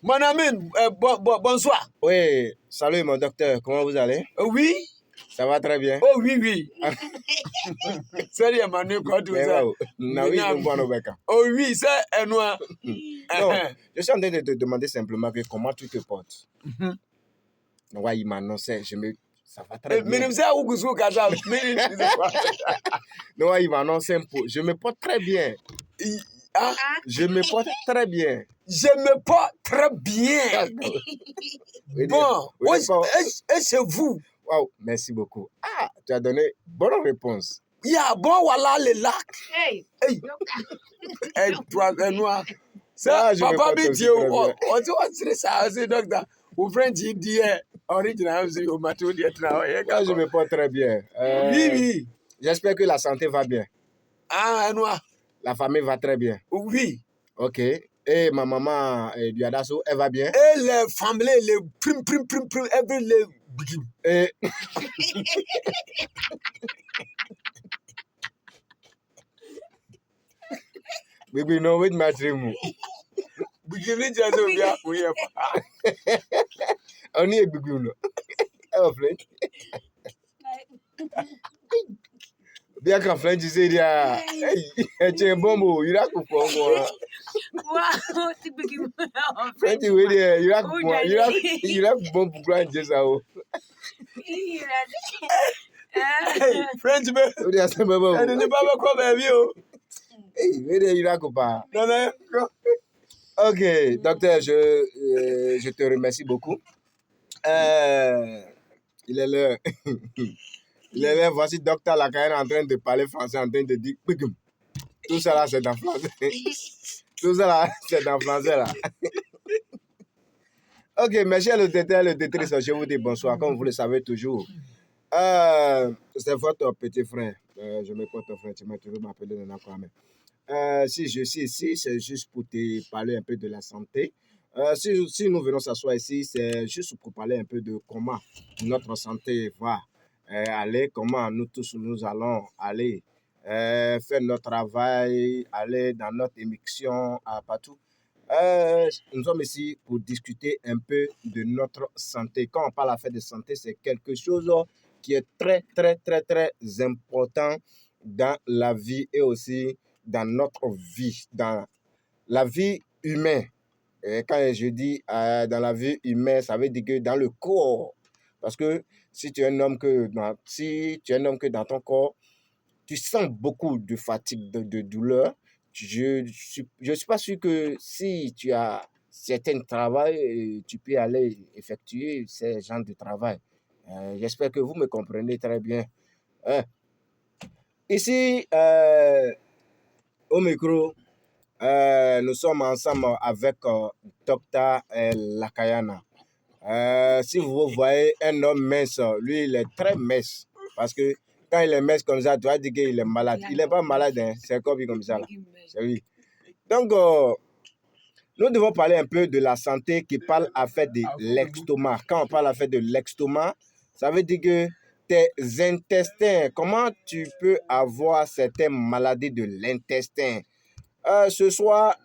Mon ami, bonsoir. Oui, salut mon docteur, comment vous allez? Oui? Ça va très bien. Oh oui. Salut Emmanuel, quoi tu Mais sais? Oh oui, c'est un noir. Non, je suis en train de te demander simplement que comment tu te portes. Oui, maintenant, ça va très bien. Mais ça, où Non, il m'a annoncé un peu. Je me porte très bien. Je me porte très bien. Je me porte très bien. Bon, et c'est vous? Wow, merci beaucoup. Ah, tu as donné bonne réponse. Bon, voilà le lac. Hey, toi, noir. Ça, papa, bien Dieu, on dit ça, c'est docteur. Au French, il dit, original, au matou, il est là. Je me porte très bien. Oui. J'espère que la santé va bien. Noir. La famille va très bien. Oui. Ok. Et ma maman, Duadasso, elle va bien? Et les familles, les prim, every les... Et... Baby, no, wait, my dream. Begin just over we have. Only a begin. Hello, French. Bien qu'en French, tu sais, il y a. Tu un bon mot, il a coupé moi. French, il a bon pour grand Jésus. French, mais. Il a semé bon. Elle ne pas quoi, baby. Il a coupé. Non. Ok, docteur, je te remercie beaucoup. Il est l'heure. Il est là, voici docteur Lakayan en train de parler français, en train de dire tout ça là, c'est en français. Tout ça là, c'est en français là. Ok, mes chers auditeurs et auditrices, je vous dis bonsoir, comme vous le savez toujours. C'est votre petit frère. Je me porte frère, tu m'as toujours m'appeler Nana Kwame. Si je suis ici, c'est juste pour te parler un peu de la santé. Si nous venons s'asseoir ici, c'est juste pour parler un peu de comment notre santé va aller, comment nous tous nous allons aller faire notre travail, aller dans notre émission partout. Nous sommes ici pour discuter un peu de notre santé. Quand on parle de santé, c'est quelque chose qui est très important dans la vie et aussi dans notre vie, dans la vie humaine. Et quand je dis dans la vie humaine, ça veut dire que dans le corps. Parce que si tu es un homme que dans ton corps, tu sens beaucoup de fatigue, de douleur. Je suis pas sûr que si tu as certains travail, tu peux aller effectuer ces genres de travail. J'espère que vous me comprenez très bien. Ici, au micro, nous sommes ensemble avec Dr. Lakayana. Si vous voyez un homme mince, lui, il est très mince. Parce que quand il est mince comme ça, tu vas dire qu'il est malade. Il n'est pas malade, hein? C'est comme ça. Là. C'est lui. Donc, nous devons parler un peu de la santé qui parle à fait de l'estomac. Quand on parle à fait de l'estomac, ça veut dire que tes intestins, comment tu peux avoir certaines maladies de l'intestin. Ce soir,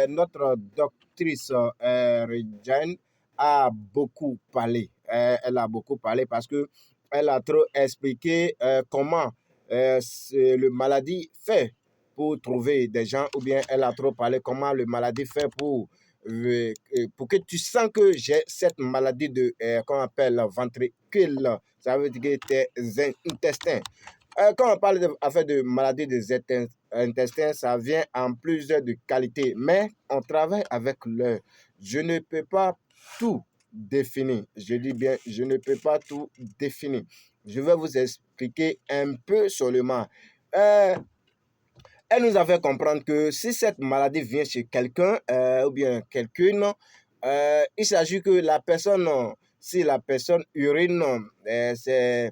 notre doctrice Regine a beaucoup parlé. Elle a beaucoup parlé parce que elle a trop expliqué comment le maladie fait pour trouver des gens, ou bien elle a trop parlé comment le maladie fait pour que tu sens que j'ai cette maladie de, qu'on appelle ventricule, ça veut dire que tes intestins. Quand on parle de maladie des intestins, ça vient en plusieurs de qualités, mais on travaille avec l'heure. Je ne peux pas tout définir. Je dis bien, je ne peux pas tout définir. Je vais vous expliquer un peu seulement. Elle nous a fait comprendre que si cette maladie vient chez quelqu'un ou bien quelqu'une, il s'agit que la personne, si la personne urine, ses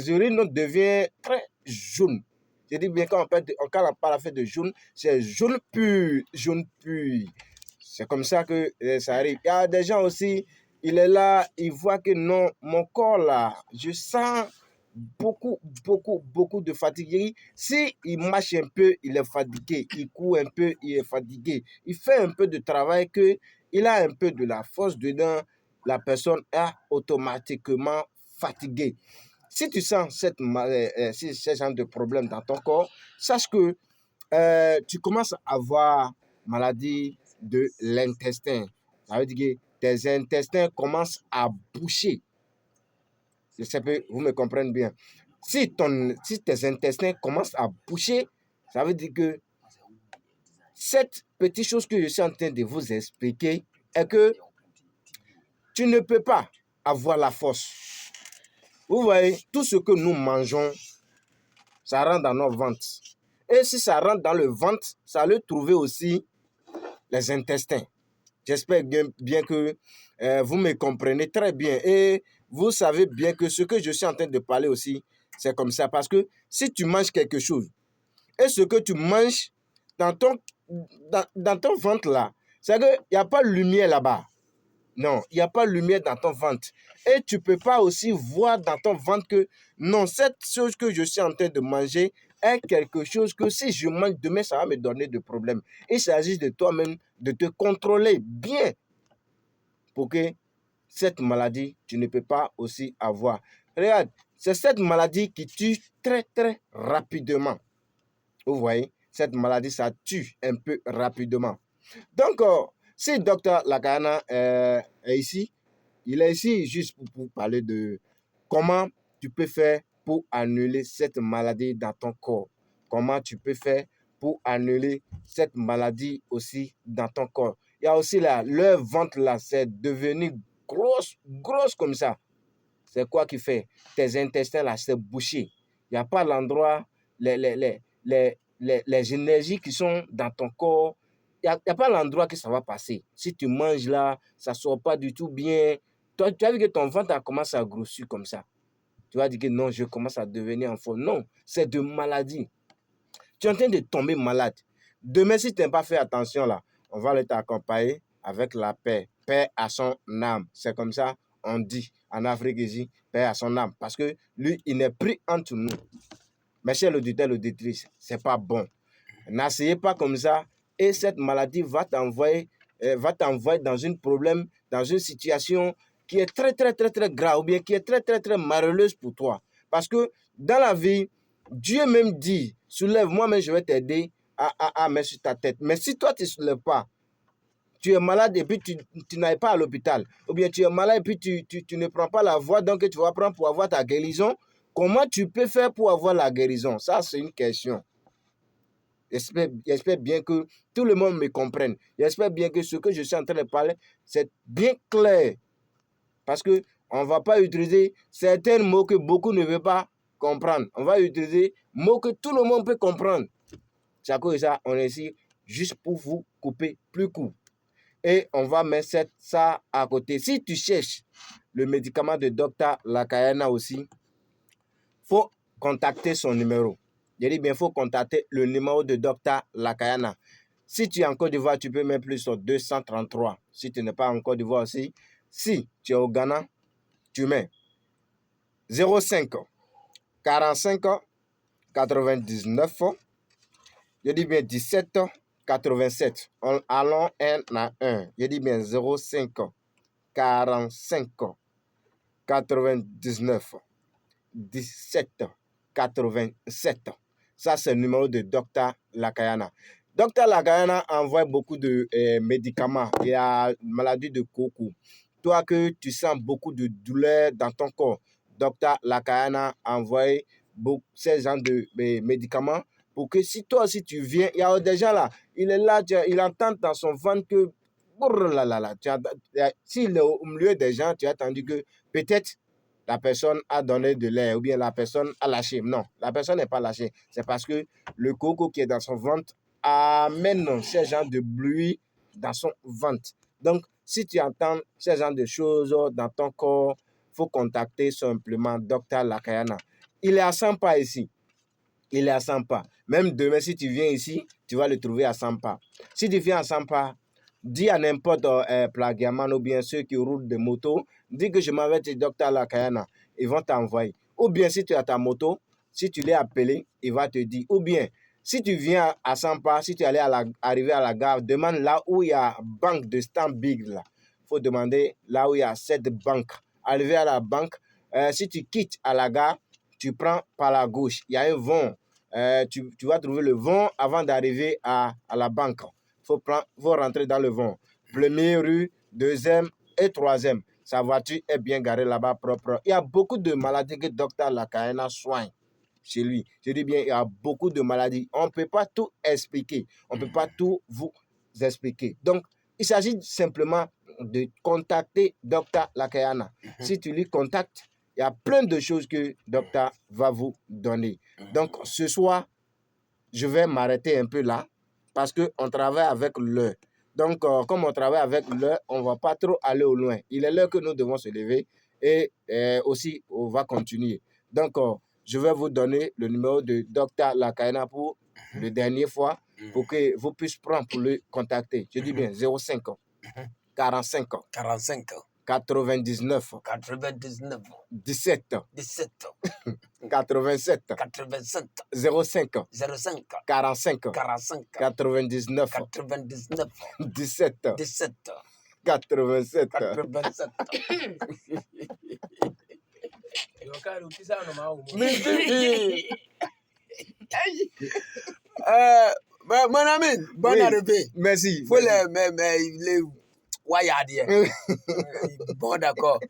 urines deviennent très jaunes. Je dis bien quand on parle de jaune, c'est jaune pur, jaune pur. C'est comme ça que ça arrive. Il y a des gens aussi, il est là, il voit que non, mon corps là, je sens beaucoup de fatigue. Si il marche un peu, il est fatigué. Il court un peu, il est fatigué. Il fait un peu de travail il a un peu de la force dedans. La personne est automatiquement fatiguée. Si tu sens ce genre de problème dans ton corps, sache que tu commences à avoir maladie de l'intestin. Ça veut dire que tes intestins commencent à boucher. Je sais que vous me comprenez bien. Si tes intestins commencent à boucher, ça veut dire que cette petite chose que je suis en train de vous expliquer est que tu ne peux pas avoir la force. Vous voyez, tout ce que nous mangeons, ça rentre dans nos ventres. Et si ça rentre dans le ventre, ça va trouver aussi les intestins. J'espère bien que vous me comprenez très bien. Et vous savez bien que ce que je suis en train de parler aussi, c'est comme ça. Parce que si tu manges quelque chose, et ce que tu manges dans ton ventre là, c'est qu'il n'y a pas de lumière là-bas. Non, il n'y a pas de lumière dans ton ventre. Et tu ne peux pas aussi voir dans ton ventre que non, cette chose que je suis en train de manger est quelque chose que si je mange demain, ça va me donner des problèmes. Il s'agit de toi-même de te contrôler bien pour que cette maladie, tu ne peux pas aussi avoir. Regarde, c'est cette maladie qui tue très, très rapidement. Vous voyez, cette maladie, ça tue un peu rapidement. Donc, si Dr Lakayana est ici, il est ici juste pour parler de comment tu peux faire pour annuler cette maladie dans ton corps. Comment tu peux faire pour annuler cette maladie aussi dans ton corps. Il y a aussi là, leur ventre là, c'est devenu grosse comme ça. C'est quoi qui fait? Tes intestins là, c'est bouché. Il n'y a pas l'endroit, les énergies qui sont dans ton corps. Il n'y a pas l'endroit que ça va passer. Si tu manges là, ça ne sort pas du tout bien. Toi, tu as vu que ton ventre a commencé à grossir comme ça. Tu vas dire que non, je commence à devenir en forme. Non, c'est de maladie. Tu es en train de tomber malade. Demain, si tu n'as pas fait attention là, on va t'accompagner avec la paix. Paix à son âme. C'est comme ça, on dit en Afrique ici, paix à son âme. Parce que lui, il n'est pris entre nous. Mes chers auditeurs, auditrices, ce n'est pas bon. N'asseyez pas comme ça et cette maladie va t'envoyer dans un problème, dans une situation qui est très, très, très, très grave ou bien qui est très, très, très malheureuse pour toi. Parce que dans la vie, Dieu même dit, soulève-moi, mais je vais t'aider à mettre sur ta tête. Mais si toi, tu ne soulèves pas, tu es malade et puis tu n'ailles pas à l'hôpital, ou bien tu es malade et puis tu ne prends pas la voie, donc tu vas prendre pour avoir ta guérison, comment tu peux faire pour avoir la guérison? Ça, c'est une question. J'espère bien que tout le monde me comprenne. J'espère bien que ce que je suis en train de parler, c'est bien clair. Parce qu'on ne va pas utiliser certains mots que beaucoup ne veulent pas comprendre. On va utiliser mots que tout le monde peut comprendre. C'est à cause de ça, on est ici juste pour vous couper plus court. Et on va mettre ça à côté. Si tu cherches le médicament de Dr Lakayana aussi, il faut contacter son numéro. Je dis bien, il faut contacter le numéro de Dr Lakayana. Si tu es en Côte d'Ivoire, tu peux mettre plus sur 233. Si tu n'es pas en Côte d'Ivoire aussi, si tu es au Ghana, tu mets 05 45 99. Je dis bien 17 87. Allons un à un. Je dis bien 05 45 99 17 87. Ça, c'est le numéro de Dr Lakayana. Dr Lakayana envoie beaucoup de médicaments. Il y a maladie de coco. Toi que tu sens beaucoup de douleur dans ton corps, Dr Lakayana envoie ces genres de médicaments pour que si toi aussi tu viens, il y a des gens là, il est là, il entend dans son ventre que s'il est au milieu des gens, tu as entendu que peut-être la personne a donné de l'air ou bien la personne a lâché. Non, la personne n'est pas lâchée. C'est parce que le coco qui est dans son ventre amène ce genre de bruit dans son ventre. Donc, si tu entends ce genre de choses dans ton corps, il faut contacter simplement Dr Lakayana. Il est à 100 pas ici. Il est à 100 pas. Même demain, si tu viens ici, tu vas le trouver à 100 pas. Si tu viens à 100 pas, dis à n'importe plagiaman ou bien ceux qui roulent des motos, dis que je m'avais dit Dr Lakayana. Ils vont t'envoyer. Ou bien si tu as ta moto, si tu l'es appelé, il va te dire. Ou bien, si tu viens à 100 pas, si tu allais arriver à la gare, demande là où il y a banque de Stamp Big. Il faut demander là où il y a cette banque. Arriver à la banque, si tu quittes à la gare, tu prends par la gauche. Il y a un vent. Tu vas trouver le vent avant d'arriver à la banque. Faut rentrer dans le vent. Première rue, deuxième et troisième. Sa voiture est bien garée là-bas propre. Il y a beaucoup de maladies que Dr Lakayana soigne chez lui. Je dis bien, il y a beaucoup de maladies. On ne peut pas tout expliquer. On ne peut pas tout vous expliquer. Donc, il s'agit simplement de contacter Dr Lakayana. Si tu lui contactes, il y a plein de choses que Docteur va vous donner. Donc, ce soir, je vais m'arrêter un peu là parce qu'on travaille avec l'heure. Donc, comme on travaille avec l'heure, on ne va pas trop aller au loin. Il est l'heure que nous devons se lever et aussi, on va continuer. Donc, je vais vous donner le numéro de Dr Lakayana pour la dernière fois pour que vous puissiez prendre pour le contacter. Je dis bien 05 45 99 17 87 05 45 99 17 87. Mon ami, bonne arrivée. Merci. Faut les. Ouais, bon, d'accord.